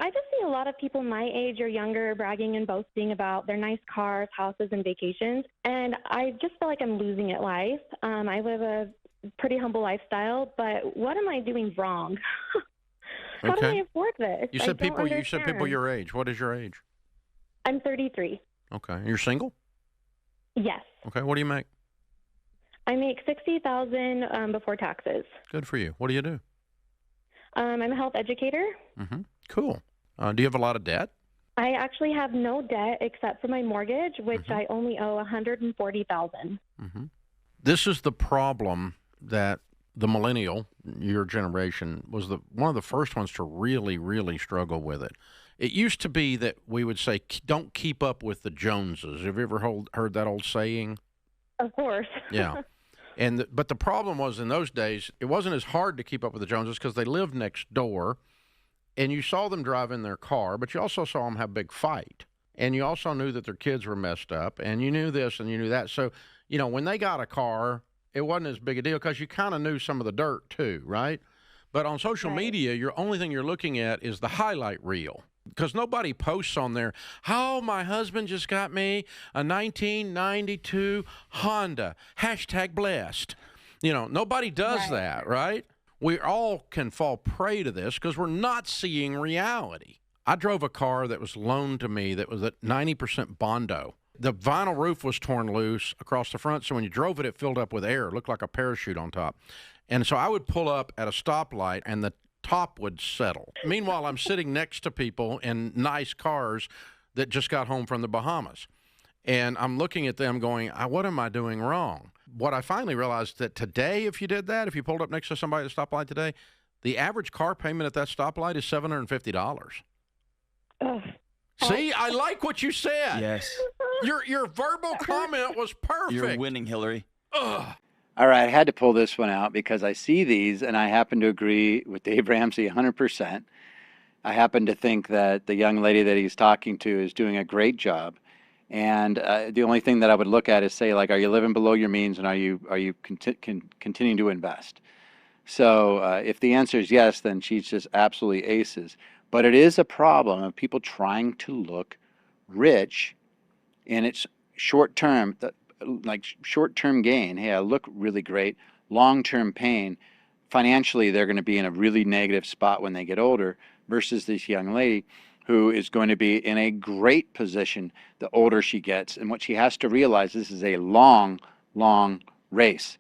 I just see a lot of people my age or younger bragging and boasting about their nice cars, houses, and vacations. And I just feel like I'm losing at life. I live a pretty humble lifestyle, but what am I doing wrong? How do I Okay. afford this? You I said don't people. You said people understand. your age. What is your age? I'm 33. Okay. You're single. Yes. Okay. What do you make? I make 60,000 before taxes. Good for you. What do you do? I'm a health educator. Cool. Do you have a lot of debt? I actually have no debt except for my mortgage, which I only owe 140,000. This is the problem that the millennial, your generation, was one of the first ones to really, really struggle with it. It used to be that we would say, "Don't keep up with the Joneses." Have you ever heard that old saying? Of course. Yeah. But the problem was in those days, it wasn't as hard to keep up with the Joneses because they lived next door, and you saw them drive in their car, but you also saw them have a big fight, and you also knew that their kids were messed up, and you knew this and you knew that. So, when they got a car, it wasn't as big a deal because you kind of knew some of the dirt too, right? But on social Right. media, your only thing you're looking at is the highlight reel because nobody posts on there, "How my husband just got me a 1992 Honda, hashtag blessed." Nobody does Right. that, right? We all can fall prey to this because we're not seeing reality. I drove a car that was loaned to me that was at 90% Bondo. The vinyl roof was torn loose across the front, so when you drove it, it filled up with air. It looked like a parachute on top. And so I would pull up at a stoplight, and the top would settle. Meanwhile, I'm sitting next to people in nice cars that just got home from the Bahamas. And I'm looking at them going, what am I doing wrong? What I finally realized that today, if you did that, if you pulled up next to somebody at a stoplight today, the average car payment at that stoplight is $750. Ugh. See, I like what you said. Yes. Your verbal comment was perfect. You're winning, Hillary. Ugh. All right, I had to pull this one out because I see these and I happen to agree with Dave Ramsey 100%. I happen to think that the young lady that he's talking to is doing a great job. And the only thing that I would look at is say, like, are you living below your means and are you continuing to invest? So if the answer is yes, then she's just absolutely aces. But it is a problem of people trying to look rich and it's short-term, like short-term gain. Hey, I look really great. Long-term pain. Financially, they're going to be in a really negative spot when they get older versus this young lady who is going to be in a great position the older she gets. And what she has to realize, this is a long, long race.